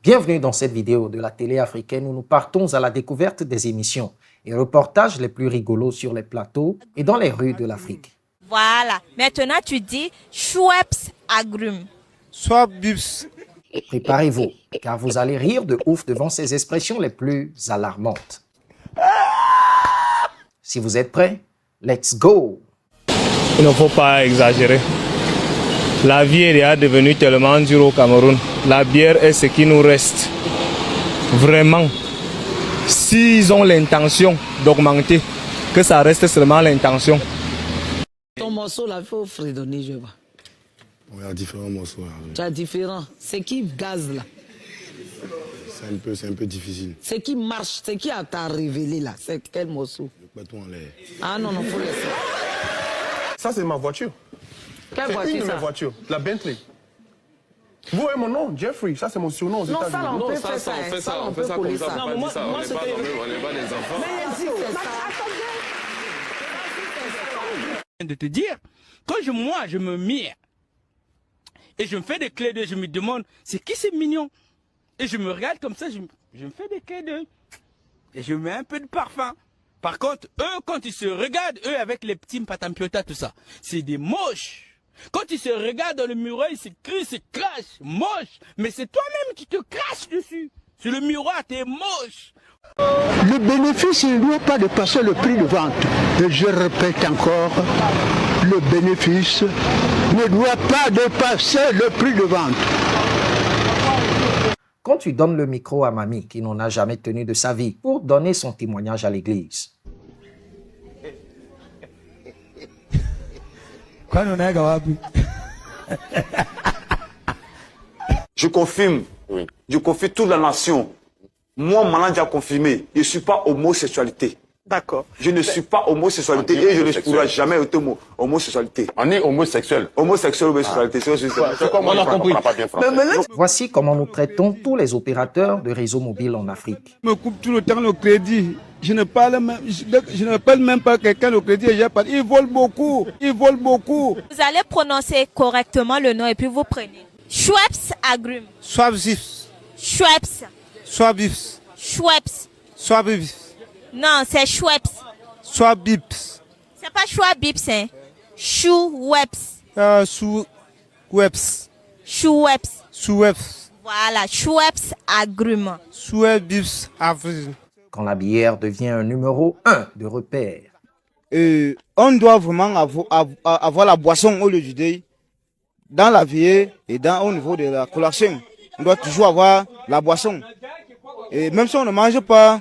Bienvenue dans cette vidéo de la télé africaine où nous partons à la découverte des émissions et reportages les plus rigolos sur les plateaux et dans les rues de l'Afrique. Voilà. Maintenant, tu dis Schweppes agrumes. Schweppes. Préparez-vous, car vous allez rire de ouf devant ces expressions les plus alarmantes. Si vous êtes prêts, let's go! Il ne faut pas exagérer. La vie est déjà devenue tellement dure au Cameroun. La bière est ce qui nous reste. Vraiment. S'ils ont l'intention d'augmenter, que ça reste seulement l'intention. Ton morceau là, il faut fredonner, je vois. Il y a différents morceaux. Là. Tu as différents. C'est qui gaz là? C'est un peu difficile. C'est qui marche, c'est qui t'a révélé là? C'est quel morceau? Le bâton en l'air. Ah non, faut laisser. Ça, c'est ma voiture. Quelle voiture? C'est une de mes voitures, la Bentley. Vous voyez mon nom, Jeffrey. Ça, c'est mon surnom aux États-Unis. Non, ça, on peut faire ça. On fait ça comme ça. Non, On n'est pas des enfants. De te dire, quand moi je me mire et je me fais des clés d'œil, je me demande c'est qui c'est mignon, et je me regarde comme ça, je me fais des clés d'œil et je mets un peu de parfum. Par contre, eux, quand ils se regardent, eux avec les petits patampiota, tout ça, c'est des moches. Quand ils se regardent dans le miroir, ils se crient, ils se crachent, moche. Mais c'est toi-même qui te craches dessus. Sur le miroir, t'es moche. Le bénéfice ne doit pas dépasser le prix de vente. Et je répète encore, le bénéfice ne doit pas dépasser le prix de vente. Quand tu donnes le micro à mamie qui n'en a jamais tenu de sa vie pour donner son témoignage à l'église. Je confirme, je confie toute la nation. Moi, Malandja a confirmé, je ne suis pas homosexualité. D'accord. Je ne suis pas homosexualité et je ne pourrai jamais être homosexualité. On est homosexuel. Homosexuel, homosexualité, c'est quoi, on a compris. Voici comment nous traitons tous les opérateurs de réseaux mobiles en Afrique. Je me coupe tout le temps le crédit. Je ne parle même pas quelqu'un au crédit. Ils volent beaucoup. Ils volent beaucoup. Vous allez prononcer correctement le nom et puis vous prenez. Schweppes agrumes. Schweppes. Schweppes. Schweppes. Schweppes. Schweppes. Non, c'est Schweppes. Schweppes. C'est pas Schweppes, hein. Schweppes. Schweppes. Schweppes. Schweppes. Voilà, Schweppes agrumes. Schweppes agrumes. Quand la bière devient un numéro 1 de repère. On doit vraiment avoir la boisson au lieu du deuil. Dans la veillée et au niveau de la collation, on doit toujours avoir la boisson. Et même si on ne mange pas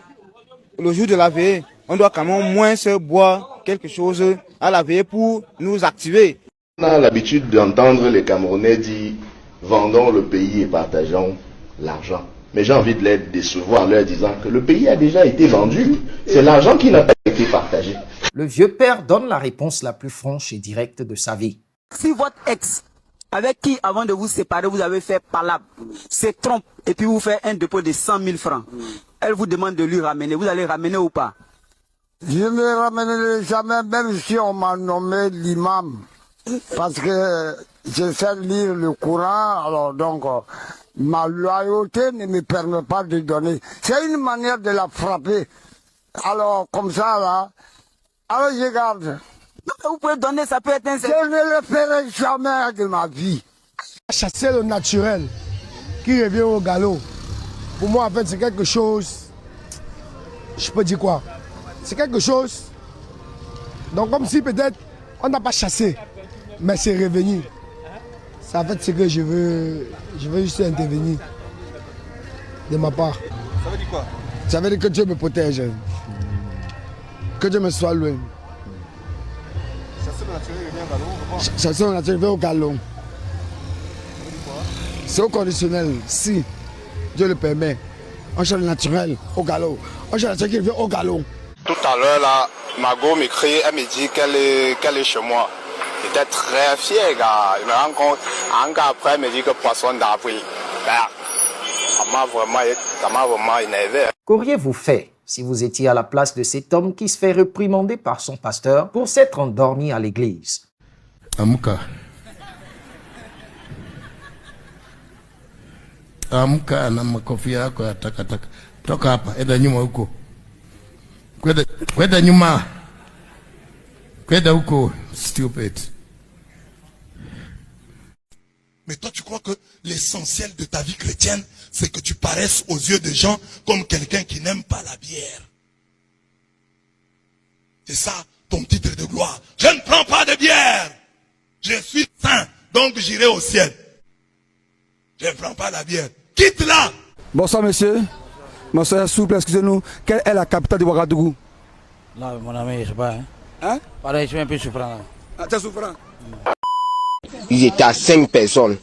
le jour de la veillée, on doit quand même au moins se boire quelque chose à la veillée pour nous activer. On a l'habitude d'entendre les Camerounais dire « vendons le pays et partageons l'argent ». Mais j'ai envie de les décevoir en leur disant que le pays a déjà été vendu. C'est l'argent qui n'a pas été partagé. Le vieux père donne la réponse la plus franche et directe de sa vie. Si votre ex, avec qui avant de vous séparer, vous avez fait palabre, se trompe et puis vous fait un dépôt de 100 000 francs, elle vous demande de lui ramener, vous allez ramener ou pas? Je ne ramènerai jamais, même si on m'a nommé l'imam. Parce que je sais lire le Coran, alors donc ma loyauté ne me permet pas de donner. C'est une manière de la frapper. Alors comme ça là, alors je garde. Vous pouvez donner, ça peut être un... Je ne le ferai jamais de ma vie. Chasser le naturel qui revient au galop. Pour moi, en fait, c'est quelque chose... Je peux dire quoi? C'est quelque chose... Donc, comme si peut-être on n'a pas chassé, mais c'est revenu. C'est en fait ce que je veux juste intervenir de ma part. Ça veut dire quoi? Ça veut dire que Dieu me protège. Que Dieu me soit loin. Chasser le naturel revient au galop. Chasser le naturel revient au galop. C'est au conditionnel, si Dieu le permet. On chasse le naturel au galop. On chasse le naturel qui revient au galop. Tout à l'heure, là, Margot m'écrit, elle me dit qu'elle est chez moi. J'étais très fier, gars. Je me rends compte, un gars après, elle me dit que poisson d'avril. Ça m'a vraiment énervé. Qu'auriez-vous fait si vous étiez à la place de cet homme qui se fait réprimander par son pasteur pour s'être endormi à l'église? Amouka, amka na makofia yako ya takataka. Toka hapa, enda nyuma huko. Kwenda nyuma. Kwenda huko, stupid. Mais toi, tu crois que l'essentiel de ta vie chrétienne, c'est que tu paraisses aux yeux des gens comme quelqu'un qui n'aime pas la bière. C'est ça ton titre de gloire. Je ne prends pas de bière. Je suis saint, donc j'irai au ciel. Je ne prends pas la bière. Quitte-la. Bonsoir monsieur. Monsieur, s'il vous plaît, excusez-nous. Quelle est la capitale du Ouagadougou? Non, mon ami, je ne sais pas. Hein? Pareil, je suis un peu souffrant. Ah, tu es souffrant? Ils étaient à 5 personnes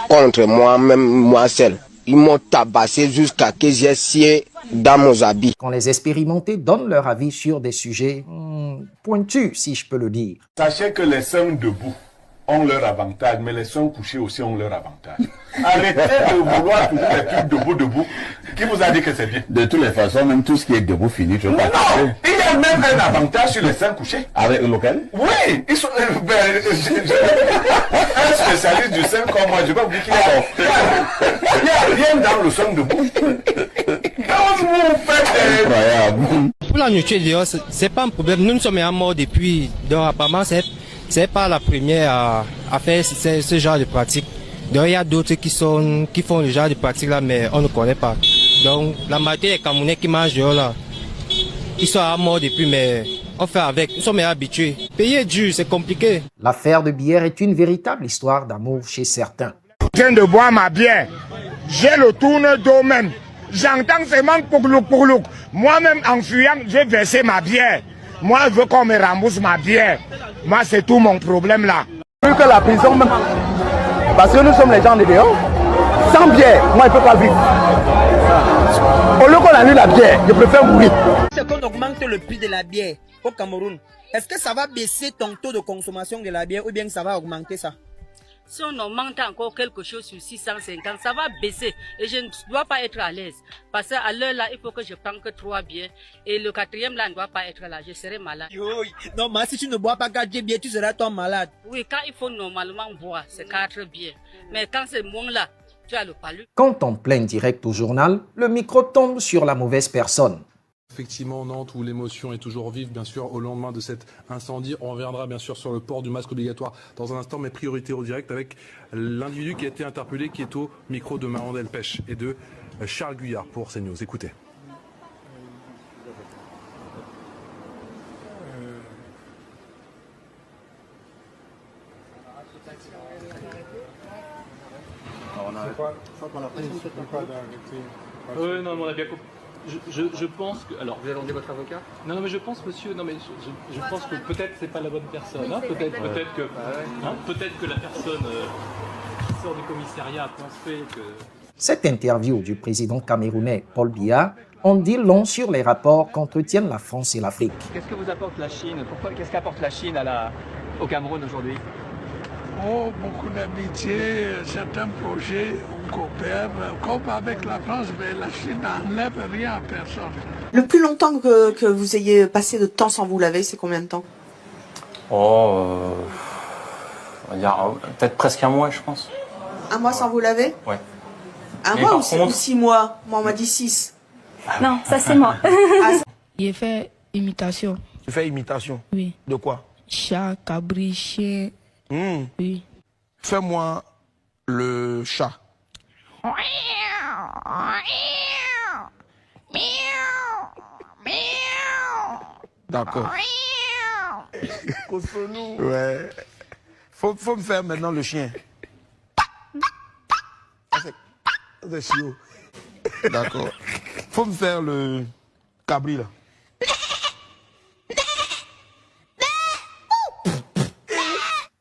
contre moi-même, moi seul. Ils m'ont tabassé jusqu'à que j'ai scié dans mon habit. Quand les expérimentés donnent leur avis sur des sujets pointus, si je peux le dire. Sachez que les saints debout ont leur avantage, mais les saints couchés aussi ont leur avantage. Arrêtez de vouloir toujours les trucs debout. Qui vous a dit que c'est bien? De toutes les façons, même tout ce qui est debout finit. Non, il y a même un avantage sur les saints couchés. Avec lequel? Oui, ils sont, un spécialiste du saint comme moi, je ne vais pas vous dire qu'il y a rien dans le saint debout. Quand vous faites incroyable. Pour la nourriture, c'est pas un problème. Nous sommes à mort depuis. Donc apparemment, c'est pas la première à faire ce genre de pratique. Donc il y a d'autres qui font le genre de pratique là, mais on ne connaît pas. Donc la majorité des Camerounais qui mangent dehors là, ils sont à mort depuis, mais on fait avec. Nous sommes habitués. Payer dur, c'est compliqué. L'affaire de bière est une véritable histoire d'amour chez certains. Je viens de boire ma bière. J'ai le tourne d'eau même. J'entends seulement poulouk. Moi-même, en fuyant, j'ai versé ma bière. Moi, je veux qu'on me rembourse ma bière. Moi, c'est tout mon problème là. Plus que la prison, même. Parce que nous sommes les gens de dehors. Sans bière, moi, je ne peux pas vivre. Au lieu qu'on annule la bière, je préfère mourir. C'est qu'on augmente le prix de la bière au Cameroun. Est-ce que ça va baisser ton taux de consommation de la bière ou bien ça va augmenter ça? Si on augmente encore quelque chose sur 650, ça va baisser. Et je ne dois pas être à l'aise. Parce qu'à l'heure là, il faut que je prenne que 3 bières. Et le 4e là ne doit pas être là. Je serai malade. Non, mais si tu ne bois pas 4 bières, tu seras toi malade. Oui, quand il faut normalement boire, c'est 4 bières. Mais quand c'est moins là, tu as le palu. Quand en plein direct au journal, le micro tombe sur la mauvaise personne. Effectivement, Nantes, où l'émotion est toujours vive, bien sûr, au lendemain de cet incendie. On reviendra bien sûr sur le port du masque obligatoire dans un instant, mais priorité au direct avec l'individu qui a été interpellé, qui est au micro de Marandel Pêche et de Charles Guyard pour CNews. Écoutez. Oui, non, on a bien compris. Je pense que... Alors, vous allez demander votre avocat? Non, mais je pense, monsieur... Non, mais je pense que peut-être c'est pas la bonne personne. Hein, peut-être que la personne qui sort du commissariat a pensé que... Cette interview du président camerounais Paul Biya en dit long sur les rapports qu'entretiennent la France et l'Afrique. Qu'est-ce que vous apporte la Chine? Qu'est-ce qu'apporte la Chine au Cameroun aujourd'hui? Oh, beaucoup d'amitié, certains projets, on coopère, comme avec la France, mais la Chine n'enlève rien à personne. Le plus longtemps que vous ayez passé de temps sans vous laver, c'est combien de temps? Il y a peut-être presque un mois, je pense. Un mois sans vous laver? Ouais. Un mois ou 6 mois? Moi, on m'a dit 6. Non, ça c'est moi. J'ai fait imitation. Tu fais imitation? Oui. De quoi? Chat, cabri, chien. Oui. Fais-moi le chat. D'accord. Ouais. Faut me faire maintenant le chien. C'est chiot. D'accord. Faut me faire le cabri là.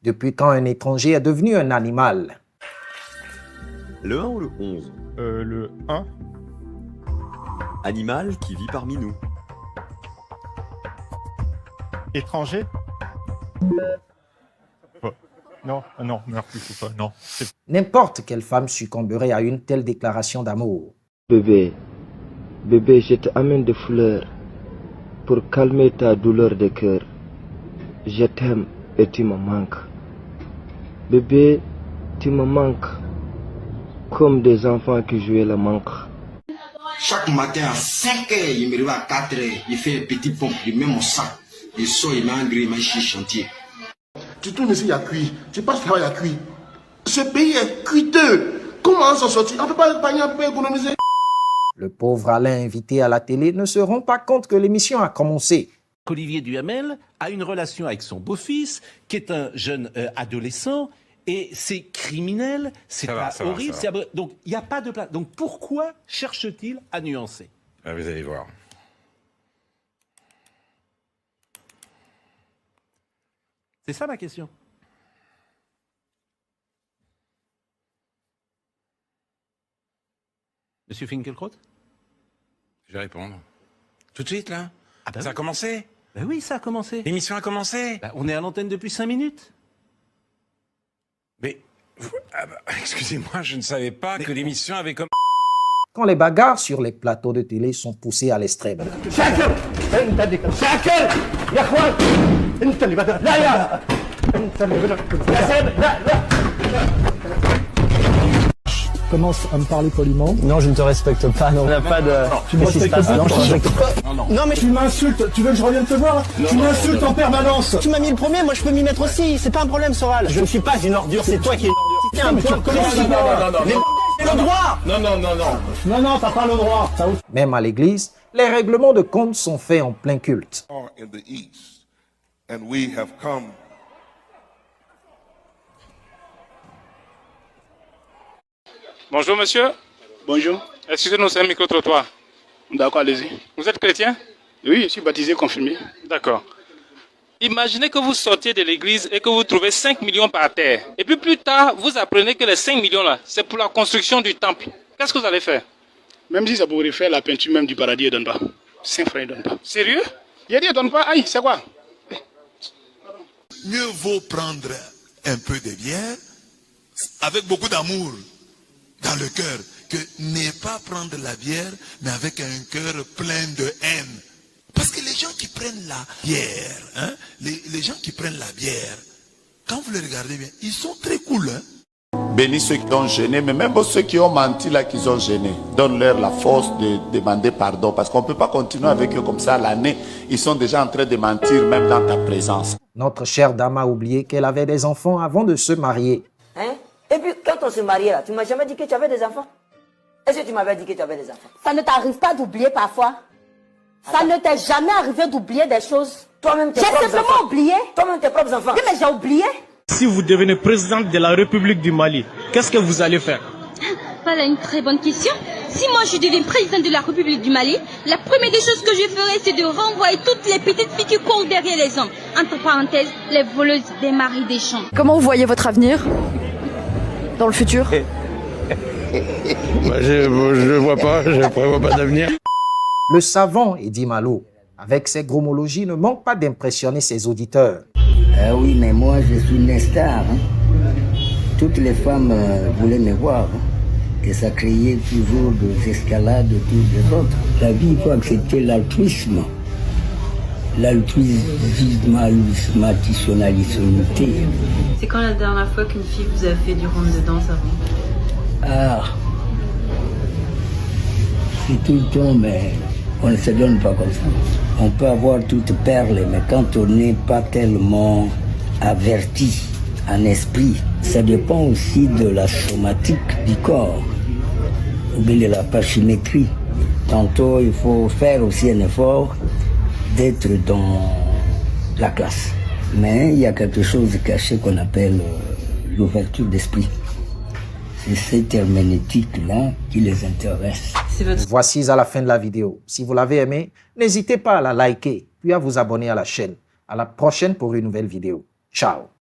Depuis quand un étranger est devenu un animal? Le 1 ou le 11? Le 1. Animal qui vit parmi nous. Étranger? Non, merci, faut pas, non. N'importe quelle femme succomberait à une telle déclaration d'amour. Bébé, je te amène des fleurs pour calmer ta douleur de cœur. Je t'aime et tu me manques. Bébé, tu me manques. comme des enfants qui jouaient la manque. Chaque matin à 5 h, il me réveille à 4 h, il fait un petit pompe, il met mon sac, il sort, il met un gris, il met chez chantier. Tu tournes ici, il y a cuit. Tu passes là, il y a cuit. Ce pays est cuiteux. Comment s'en sortir? On ne peut pas épargner, on peut pas économiser. Le pauvre Alain invité à la télé ne se rend pas compte que l'émission a commencé. Olivier Duhamel a une relation avec son beau-fils, qui est un jeune adolescent, et c'est criminel, c'est pas horrible. Donc il n'y a pas de place. Donc pourquoi cherche-t-il à nuancer? Vous allez voir. C'est ça ma question. Monsieur Finkielkraut? Je vais répondre. Tout de suite, là? Ben ça a commencé? Ben oui, ça a commencé. L'émission a commencé? Ben, on est à l'antenne depuis 5 minutes. Mais, excusez-moi, je ne savais pas que l'émission avait commencé. Quand les bagarres sur les plateaux de télé sont poussées à l'extrême. Commence à me parler poliment. Non, je ne te respecte pas. Non, on n'a pas de. Tu me respectes pas. Non, je te respecte pas. Non, mais tu m'insultes. Tu veux que je revienne te voir? Tu m'insultes en permanence. Tu m'as mis le premier, moi je peux m'y mettre aussi. C'est pas un problème, Soral. Je ne suis pas une ordure, c'est toi qui es une ordure. Tiens, le droit. Non, t'as pas le droit. Même à l'église, les règlements de compte sont faits en plein culte. In the east, and we have come. Bonjour monsieur. Bonjour. Excusez-nous, c'est un micro-trottoir. D'accord, allez-y. Vous êtes chrétien? Oui, je suis baptisé, confirmé. D'accord. Imaginez que vous sortiez de l'église et que vous trouvez 5 millions par terre. Et puis plus tard, vous apprenez que les 5 millions là, c'est pour la construction du temple. Qu'est-ce que vous allez faire? Même si ça pourrait faire la peinture même du paradis, il ne donne pas. 5 francs, il ne donne pas. Sérieux? Il a dit, il ne donne pas. Aïe, c'est quoi? Mieux vaut prendre un peu de bière avec beaucoup d'amour dans le cœur que ne pas prendre la bière mais avec un cœur plein de haine. Parce que les gens qui prennent la bière, hein, les gens qui prennent la bière, quand vous les regardez bien, ils sont très cool. Hein? Bénis ceux qui ont gêné, mais même ceux qui ont menti là, qui ont gêné. Donne-leur la force de demander pardon. Parce qu'on ne peut pas continuer avec eux comme ça l'année. Ils sont déjà en train de mentir même dans ta présence. Notre chère dame a oublié qu'elle avait des enfants avant de se marier. Hein? Et puis, quand on se mariait là, tu m'as jamais dit que tu avais des enfants? Est-ce que tu m'avais dit que tu avais des enfants? Ça ne t'arrive pas d'oublier parfois? Ça ne t'est jamais arrivé d'oublier des choses? Toi-même tes propres enfants. J'ai simplement oublié. Toi-même tes propres enfants. Oui, mais j'ai oublié. Si vous devenez présidente de la République du Mali, qu'est-ce que vous allez faire? Voilà une très bonne question. Si moi je deviens président de la République du Mali, la première des choses que je ferai, c'est de renvoyer toutes les petites filles qui courent derrière les hommes. Entre parenthèses, les voleuses des maris des champs. Comment vous voyez votre avenir dans le futur? Je ne vois pas, je ne prévois pas d'avenir. Le savant Eddie Malo, avec ses gromologies, ne manque pas d'impressionner ses auditeurs. Oui, mais moi je suis une star. Hein. Toutes les femmes voulaient me voir. Hein. Et ça créait toujours des escalades de tous les autres. La vie, il faut accepter l'altruisme. L'altruismatisonnalité. C'est quand la dernière fois qu'une fille vous a fait du round de danse avant? Ah, c'est tout le temps, mais on ne se donne pas comme ça. On peut avoir toute perle, mais quand on n'est pas tellement averti en esprit, ça dépend aussi de la somatique du corps, ou bien de la pachymétrie. Tantôt, il faut faire aussi un effort d'être dans la classe. Mais il y a quelque chose de caché qu'on appelle l'ouverture d'esprit. C'est cette herméneutique-là qui les intéresse. Voici à la fin de la vidéo. Si vous l'avez aimé, n'hésitez pas à la liker, puis à vous abonner à la chaîne. À la prochaine pour une nouvelle vidéo. Ciao.